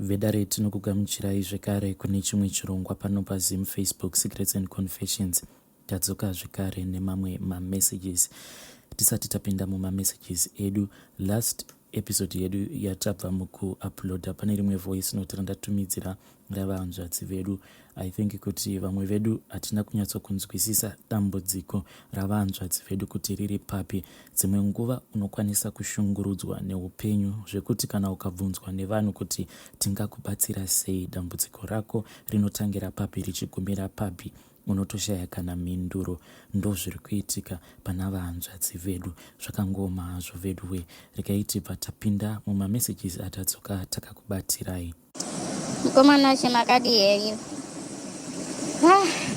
Vedare tinokugamuchirai zvekare kune chimwe chirongwa pano paZim Facebook Secrets and Confessions. Tadzoka zvekare nemamwe mamessages. Tisati tapinda mumamessages edu, last episode yedu yatabva mukuuploada pane rimwe voice note randatumidzira ravanzvadzi vedu. I think kuti vamwe vedu hatina kunyatsokunzwisisa dambudziko ravanzvadzi vedu kuti riri papi. Dzimwe nguva unokwanisa kushungurudzwa neupenyu zvekuti kana ukabvunzwa nevanhu kuti tingakubatsira sei, dambudziko rako rinotangira papi richigumira papi, unotoshaya kana mhinduro. Ndo zviri kuitika pana vahanzvadzi vedu. Zvakangoma hazvo veduwe. Regai patapinda mumamessages atadzoka takakubatirai. Mukomana chemakadi henyu.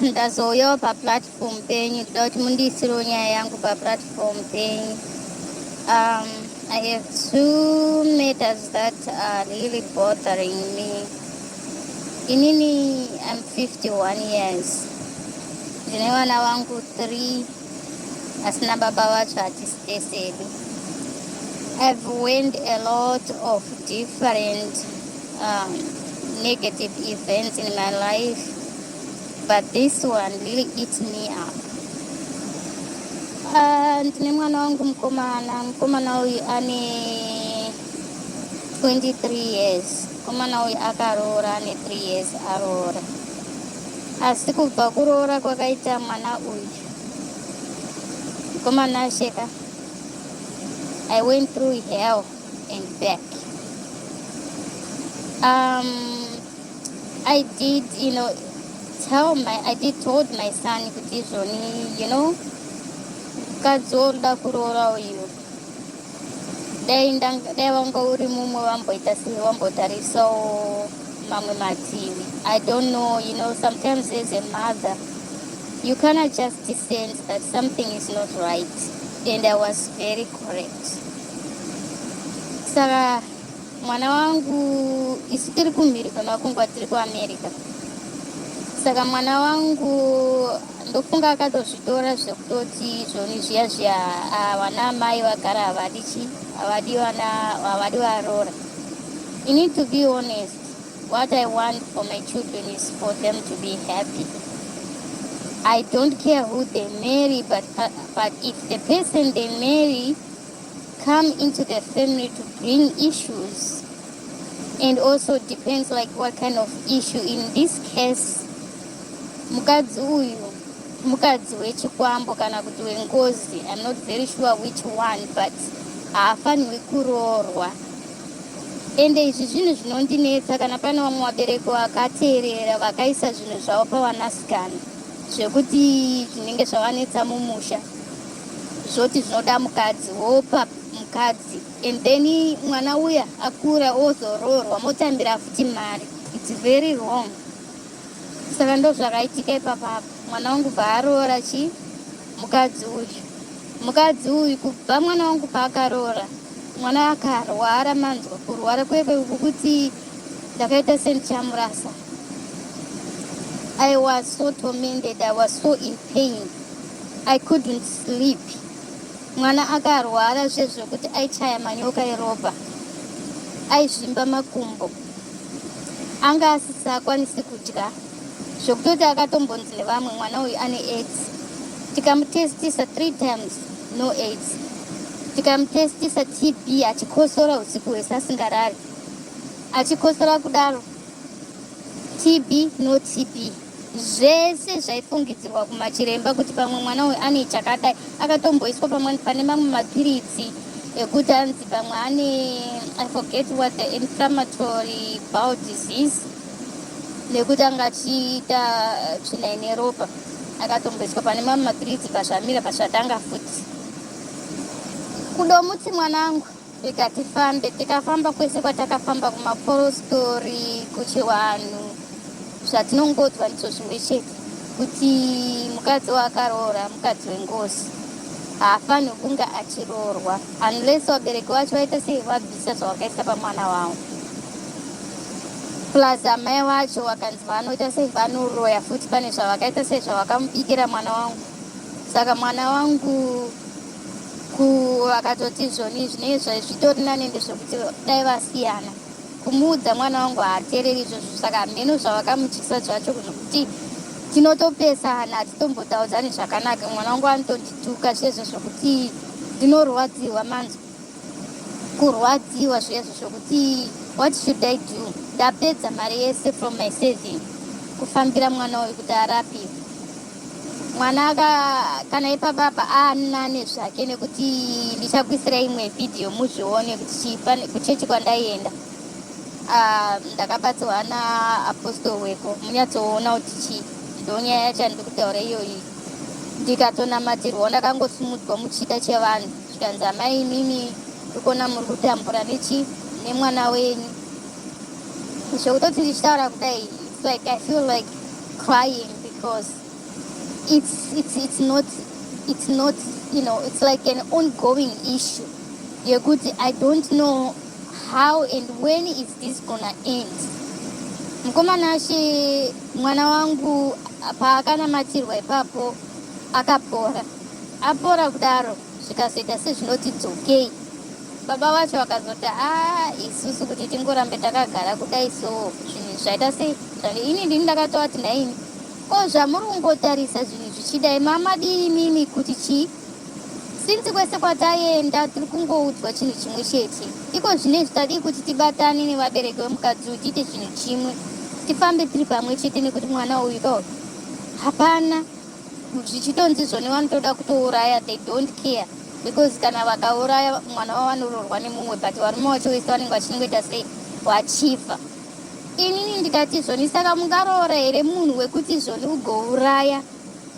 Ndazouyawo paplatform penyu kuda kuti mundiisirewo nyaya yangu paplatform penyu. I have two matters that are really bothering me. Inini, I'm 51 years. Ndine vana vangu 3 asina baba vacho hatisiteseli. I've went a lot of different negative events in my life, but this one really eats me up. Ndine mwana wangu mukomana uyu ane 23 years. Mukomana uyu akaroora ane 3 years aroora. Asi kubva kuroora kwakaita mwana uyu, mukomana sheka, I went through hell and back. I did, told my son kuti zvoni, mukadzi woda kuroora uyu. Dai wanga uri mumwe wamboita sei, wambotarisawo mamwe mativi. I don't know, sometimes as a mother, you cannot just sense that something is not right. And I was very correct. Saka mwana wangu isi tiri kumhiri kwemakungwa tiri kuAmerica. Saka mwana wangu ndofunga akatozvitora zvekutoti zvoni zviya vana mai vagara havadi varoora. You need to be honest. What I want for my children is for them to be happy. I don't care who they marry, but if the person they marry come into the family to bring issues, and also depends like what kind of issue. In this case, mukadzi uyu, mukadzi wechikwambo kana kuti wengozi, I'm not very sure which one, but haafanirwi kuroorwa. Ende izvi zvinhu zvinondinetsa kana pane vamwe vabereki vakateerera vakaisa zvinhu zvavo pavanasikana zvekuti zvinenge zvavanetsa mumusha, zvoti zvinoda mukadzi, wopa mukadzi, and then mwana uya akura ozoroorwa motambira futi mari. It's very wrong. Saka ndo zvakaitika ipapa. Mwana wangu paaroora mukadzi uyu kubva mwana wangu paakaroora, mwana akarwara manzwa kurwara kwekwe kuti ndakaita sendichamurasa. I was so tormented, I was so in pain, I couldn't sleep. Mwana akarwara zvezvokuti aichaya manyoka eropa, aizvimba makumbo, anga asisakwanisi kudya, zvokutoti akatombonzi nevamwe mwana uyu ane AIDS. Tikamutestisa 3 times, no AIDS. Tikamutestisa TB, achikosora usiku hwese asingarari, achikosora kudaro, TB, no TB. Zvese zvaifungidzirwa kumachiremba kuti pamwe mwana uyu ane chakadai. Akatomboiswa pamwe pane mamwe mapiritsi ekuti anzi pamwe ane, I forget what, the inflammatory bowel disease, nekuti angachiita tsvina ine ropa. Akatomboiswa pane mamwe mapiritsi pazvamira pazvatanga futi. Kudomuti mwanangu ikatifambe, tikafamba kwese kwatakafamba, kumaporostori, kuchiwanhu, zvatinongodzwa ndizvo zvimwe chete kuti mukadzi wakaroora, mukadzi wengozi, haafanirwi kunge achiroorwa unless vabereki vacho vaita sei vabvisa zvavakaisa pamwana wavo. Plus amai vacho vakanzi vanoita sei vanoroya futi pane zvavakaita sei zvavakamubikira mwana wangu. Saka mwana wangu vakatoti zvoni zvinenge zvitori nane ndezvekuti dai vasiyana. kumuudza mwana wangu haateereri izvozvo. Saka mheno zvavakamutyisa zvacho kuti tinotopesana hatitombotauzani zvakanaka. Mwana wangu anotondituka zvezvo zvokuti ndinorwadziwa manzo, kurwadziwa zvezvo zvokuti what should I do. Ndapedza mari yese from my saving kufambira mwana uyu kuti arapiwe. Mwana kana ipapapa anane zvake, nekuti ndichakuisira imwe vhidhiyo muzvione kuti kuchechi kwandaienda ndakabatsirwa naapostol weko, munyatsoona kuti ndonyaya yacho ndiri kutaura iyoyi. Ndikatonamatirwa ndakangosimudzwa muchita chevanhu zvikanzi amai imimi ndikuona muri kutambura nemwana wenyu. Zvekutoti ndichitaura kudai, it's like I feel like crying because it's not, it's like an ongoing issue. Yekuti I don't know how and when is this gonna end. Mukomana ashe mwana wangu paakanamatirwa ipapo akapora, apora kudaro zvikazoita sezvinoti dzokei. Baba vacho vakazoti isusu kuti tingorambe takagara kudai so zvinhu zvaita sei. Ini ndini ndakatova naini zvamuri kungotarisa zvinhu zvichidai mamadii mimi kuti chii. Since kwese kwataenda tiri kungoudzwa chinhu chimwe chete. Iko zvinezvi tadii kuti tibatane nevabereki vemukadzi uyu tiite chinhu chimwe, tifambe tiri pamwe chete, nekuti mwana uyu hapana zvichitonzi zvone vanotoda kutouraya, they don't care. Because kana vakauraya mwana wavanororwa nemumwe, but varume vacho vese vanenge vachingoita sei, vachifa. Inini ndikati zvoni, saka mungaroora here munhu wekuti zvoni ugouraya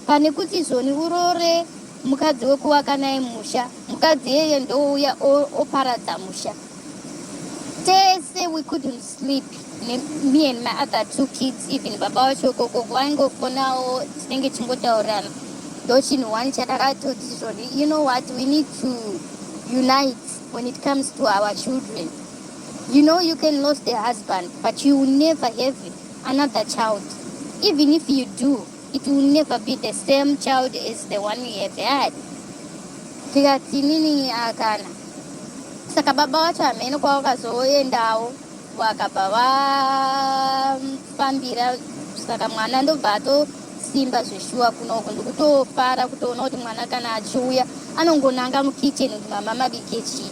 pane kuti zvoni urore mukadzi wekuvaka naye musha. Mukadzi yeye ndouya oparadza musha. Tese we couldn't sleep, me and my other 2 kids, even baba vacho ikoko vaingofonawo tinenge chingotaurana. Ndo chinhu wani chatakatoti zvoni, you know what, we need to unite when it comes to our children. You know, you can lose the husband, but you will never have another child. Even if you do, it will never be the same child as the one you have had. Tikati nini akana. Saka baba vacho amene kwavakazoendawo vakabva vafambira. Saka mwana ndobva atosimba zveshuwa kunoku, ndikutofara kutoona kuti mwana kana achiuya anongonanga mukitchen kuti mama mabike chii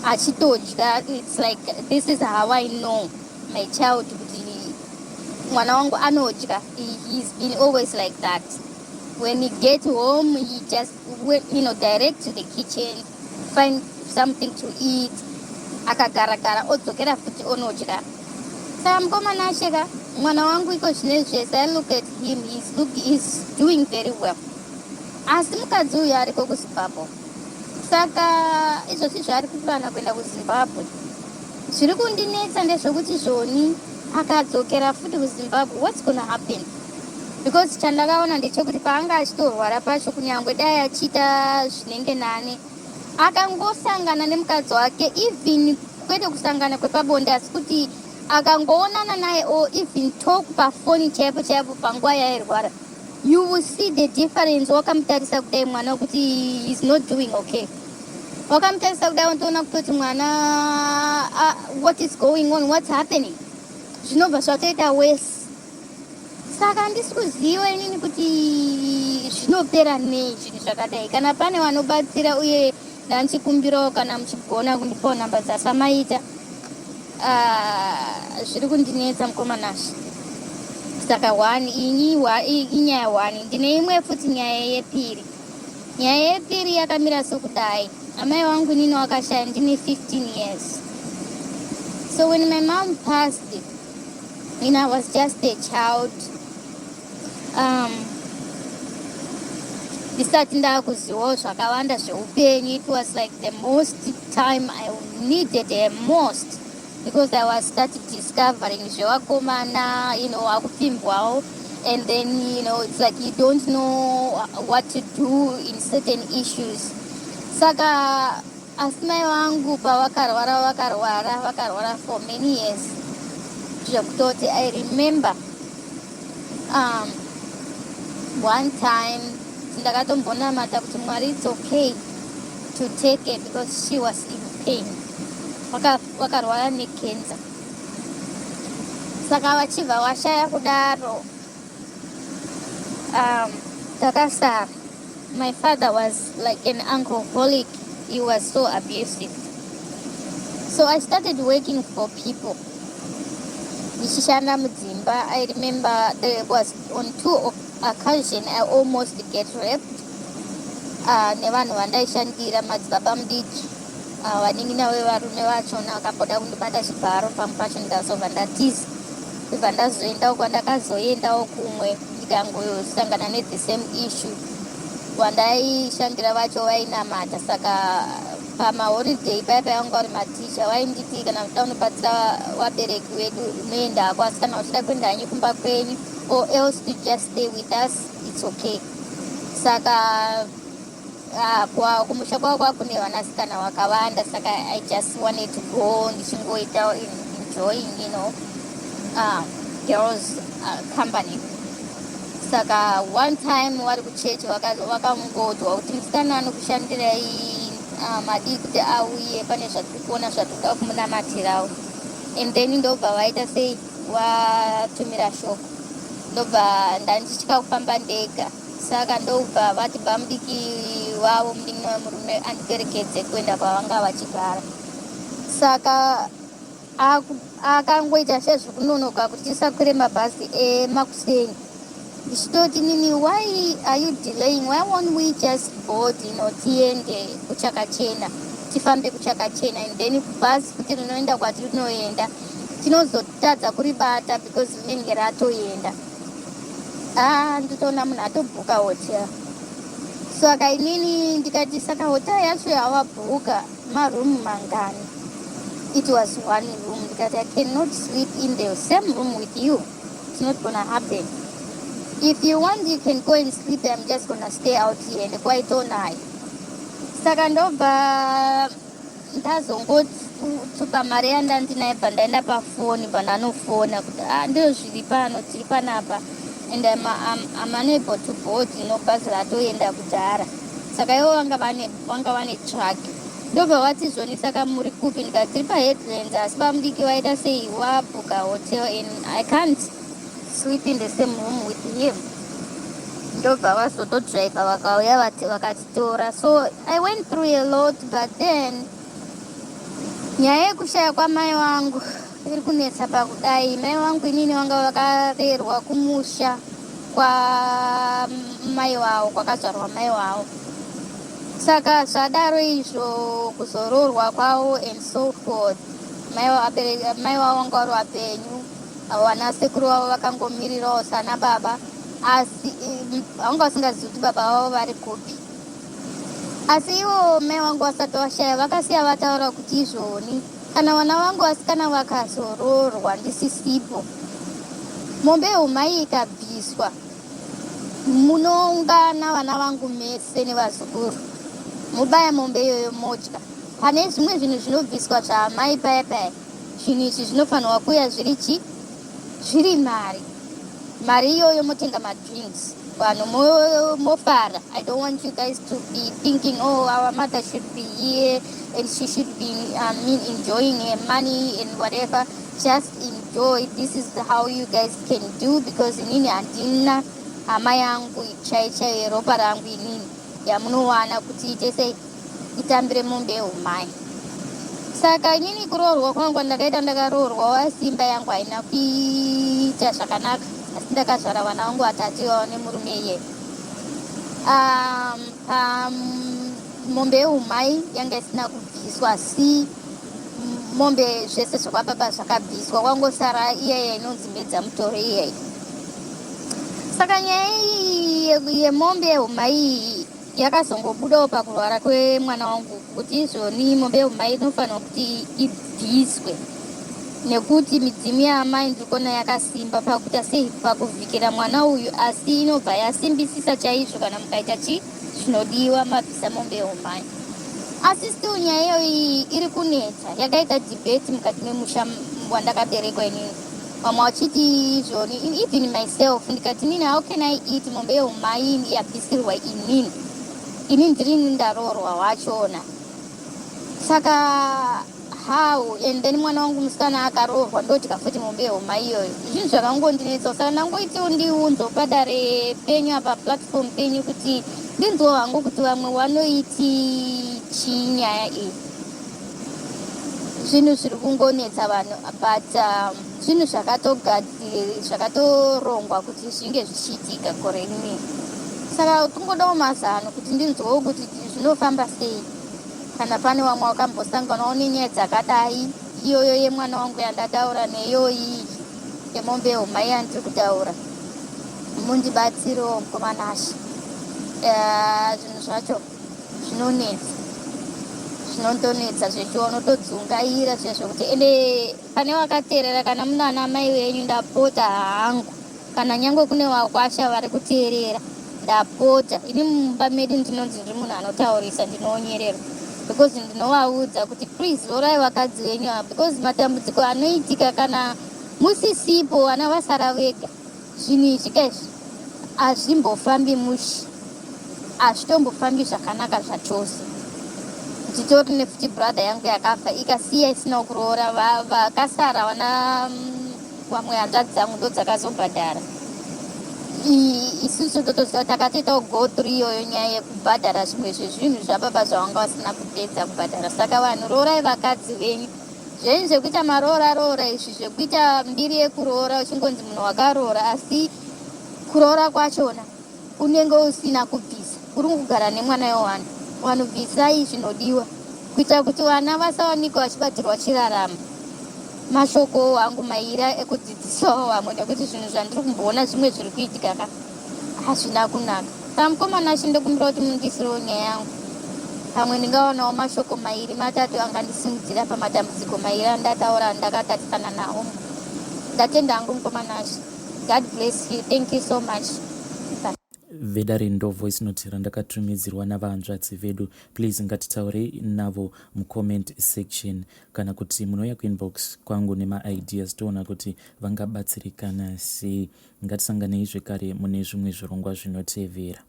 achitodya. It's like this is how I know my child kuti mwana wangu anodya. He's been always like that. When he gets home, he just went, direct to the kitchen, find something to eat, akagara odzokera futi onodya. Saka mukomana asheka mwana wangu iko zvinezvi zvese, I look at him, he's doing very well. Asi mukadzi uyu ariko kuZimbabwe. Saka izvozvi zvaari kupurana kuenda kuZimbabwe, zviri kundinetsa ndezvekuti zvoni akadzokera futi kuZimbabwe, what's gonna happen? Because chandakaona ndechekuti paanga achitorwara pacho, kunyangwe dai achiita zvinenge nani, akangosangana nemukadzi wake, even kwete kusangana kwepabonde asi kuti akangoonana naye or even talk pafoni chaipo panguva yairwara, you will see the difference. Wakamutarisa kudai mwana wekuti he's not doing okay. Wakamutarisa kudai unotoona kutoti mwana what is going on, what's happening, zvinobva zvatoita worse. Saka handisi kuziva inini kuti zvinopera nei zvinhu zvakadai. Kana pane vanobatsira uye ndanchikumbirawo kana muchigona kundipawo namba dzasamaita, zviri kundinetsa mukomanasha. Saka inyaya 1. Ndine imwe futi nyaya yepiri. Nyaya yepiri yakamira sokudai. Amai wangu nini wakashaya ndine 15 years. So when my mom passed, I was just a child. Ndisati ndakuzivawo zvakawanda zveupenyu. It was like the most time I needed the most, because I was starting discovering zvevakomana, akupfimbwawo, and then it's like you don't know what to do in certain issues. Saka asi mai vangu pavakarwara for many years, zvekutoti I remember one time ndakatombonamata kuti Mwari, it's okay to take her because she was in pain. Vakarwara necancer. Saka vachibva vashaya kudaro, takasara. My father was like an alcoholic. He was so abusive. So I started working for people. I remember there was on 2 occasions I almost get raped. Nevanhu vandaishandira madzibaba mudiki vaningina vevarume vachona vakapoda kundibata chibharo pamwe pacho ndikazobva ndatiza kubva ndazoendawo kwandakazoendawo kumwe ndikangosangana nethe same issue. Vandaishandira vacho vainamata, saka pamaholiday paipa vanga vari maticha vainditi kana muda unobatsira vabereki vedu unoendako, asi kana uchida kuenda hanyu kumba kwenyu or else to just stay with us, it's okay. Saka kumusha kwavo kwakune vanasikana vakawanda, saka I just wanted to go ndichingoita enjoying, girls company. Saka one time vari kuchechi vakangodwa kuti musikana anokushandirai madii kuti auye pane zvatiri kuona zvatinoda kumunamatirawo, and then ndobva vaita sei vatumira shoko, ndobva ndandichitya kufamba ndega. Saka ndobva vati bamudiki wavo mudiki wemurume andikerekedze kuenda kwavanga vachigara. Saka akangoita sezvekunonoka kuti tisakwire mabhazi emakuseni. Ndichitoti nini, why are you delaying? Why won't we just board, tiende kuchakachena, tifambe kuchakachena, and then bhazi kuti rinoenda kwatiri kunoenda tinozotadza kuribata because rinenge ratoenda. Nditoona munhu atobhuka hotera. Saka inini ndikati saka hotera yacho yawabhuka marumu mangani? It was one room. Ndikati I cannot sleep in the same room with you. It's not gonna happen. If you want, you can go and sleep there. I'm just gonna stay out here and quite all night. Saka ndobva ndazongotupa mari yandandinayo pandaenda pafoni pandanofona kuti ndiro zviri pano, tiri panapa, and I'm unable to board, bhazi ratoenda kudhara. Saka ivo vanga vane truck. Ndobva vati zvoni, saka muri kupi? Ndikati tiri paheadlands, asi pamudiki vaita sei wabhuka hotel and I can't sleep in the same room with him. Ndobva vazotodriver vakauya vakatitora. So I went through a lot, but then nyaya yekushaya kwamai vangu iri kunetsa pakudai. Mai vangu inini vanga vakarerwa kumusha kwamai vavo, kwakazvarwa mai vavo. Saka zvadaro izvo kuzororwa kwavo and so forth, mai vavo vanga vari vapenyu, vanasekuru vavo vakangomirirawo sana baba, asi vanga vasingazivi kuti baba vavo vari kupi. Asi ivo mai vangu vasati vashaya vakasiya vataura kuti izvoni kana vana vangu vasikana vakazororwa ndisisipo, mombe yeumai ikabviswa, munoungana vana vangu mese nevazukuru, mubaya mombe iyoyo modya. Pane zvimwe zvinhu zvinobviswa zvaamai paya, zvinhu izvi zvinofanirwa kuuya zviri mari iyoyo motenga madrinks, vanhu mofara. I don't want you guys to be thinking, oh, our mother should be here and she should be enjoying her money and whatever. Just enjoy. This is how you guys can do, because inini handina hama yangu chaichaiyo ropa rangu inini yamunowana kuti ite sei itambire mombe yeumai. Saka inini kuroorwa kwangu ndakaita ndakaroorwa, simba yangu haina kuita zvakanaka, asi ndakazvara vana vangu vatatu vavo nemurume iye. Mombe yeumai yanga isina kubviswa, asi mombe zvese zvakababa zvakabviswa, kwangosara iyaiya inonzi medza mutoro iyaiya. Saka nyaya yemombe yeumai yakazongobudawo pakurwara kwemwana wangu, kuti izvoni mombe yeumai inofanirwa kuti ibviswe, nekuti midzimu yaamai ndikona yakasimba pakuita sei pakuvhikira mwana uyu, asi inobva yasimbisisa chaizvo kana mukaita zvinodiwa mabvisa mombe yeumai. Asi still nyaya iyo iri kunetsa, yakaita debate mukati memusha wandakaberekwa inini. Vamwe vachiti izvoni, even myself ndikati nini, how can I eat mombe yeumai yabvisirwa inini ndiri ndaroorwa wachona. Saka how and then mwana wangu musikana akarohwa ndotika futi mombe homa iyoyo. Zvinhu zvakangondinetsa saka ndangoitiwo ndiunzo padare penyu apa platform penyu kuti ndinzwo hangu kuti vamwe vanoiti chinyaya iyi. Zvinhu zviri kungonetsa vanhu but zvinhu zvakatorongwa kuti zvinge zvichiitika gore rineri. Saka kungodawo mazano kuti ndinzwewo kuti zvinofamba sei. Kana pane vamwe vakambosanganawo nenyaya dzakadai, iyoyo yemwana wangu yandataura neyo iyi yemombe homa yandiri kutaura, mundibatsirewo mukomanasha. Zvinhu zvacho zvinondonetsa zvechiona todzungaira zvezvokuti ende pane wakateerera kana muna ana mai venyu ndapota hangu kana nyangwe kune vakwasha vari kuteerera ndapota ini mumba medu ndinonzi ndiri munhu anotaurisa ndinoonyererwa because ndinovaudza kuti please rorai vakadzi venyu ava because matambudziko anoitika kana musisipo vana vasara vega. Zvinhu izvi kaizvi hazvimbofambi mushe, hazvitombofambi zvakanaka zvachose. Nditori nefuti brother yangu yakafa ikasiya isina kuroora, vakasara vana vamwe hanzvadzi dzangu ndo dzakazobhadhara. Isusu totoziva takatoitawo go through iyoyo nyaya yekubhadhara zvimwe zvezvinhu zvababa zvavanga vasina kupedza kubhadhara. Saka vanhu roorai vakadzi venyu. Zvenyu zvekuita maroora izvi zvekuita mbiri yekuroora uchingonzi munhu wakaroora, asi kuroora kwachona unenge usina kubvisa, uri kugara nemwana wewanhu. Vanhu bvisai zvinodiwa kuita kuti vana vasawanikwa vachibatirwa chirarama. Mashoko wangu maira ekudzidzisawo vamwe nekuti zvinhu zvandiri kumboona zvimwe zviri kuitika ka hazvina kunaka. Saka mukomana chindikumbira kuti mundisirewo nyaya yangu. Pamwe ndingaonawo mashoko mairi matatu angandisimudzira pamatambudziko mairi andataura ndakatatisana nawo. Ndatenda hangu mukomanashi. God bless you. Thank you so much. Vedare ndo voice note randakatumidzirwa navahanzvadzi vedu. Please ngatitaurei navo mucomment section kana kuti munouya kuinbox kwangu nemaideas toona kuti vangabatsirikana sei. Ngatisanganei zvekare mune zvimwe zvirongwa zvinotevera.